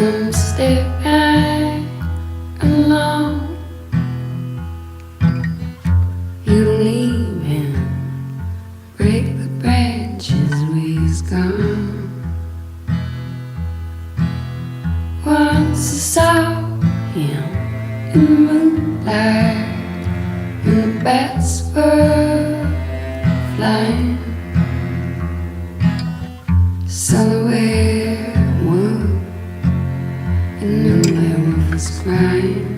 I'm staying alone. You leave him, break the branches we's gone. Once I saw him in the moonlight, and the bats were flying. Silhouette one, and the werewolf was crying.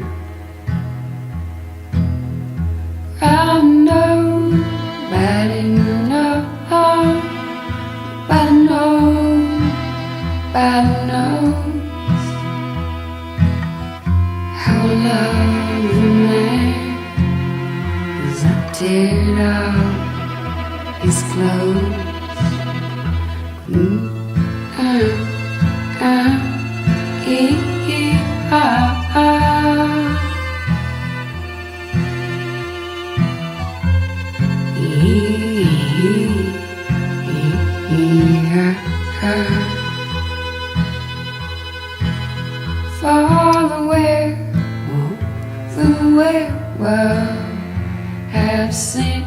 I know, nobody knows, nobody knows, nobody knows how I love a man as I teared off his clothes. For the werewolf have seen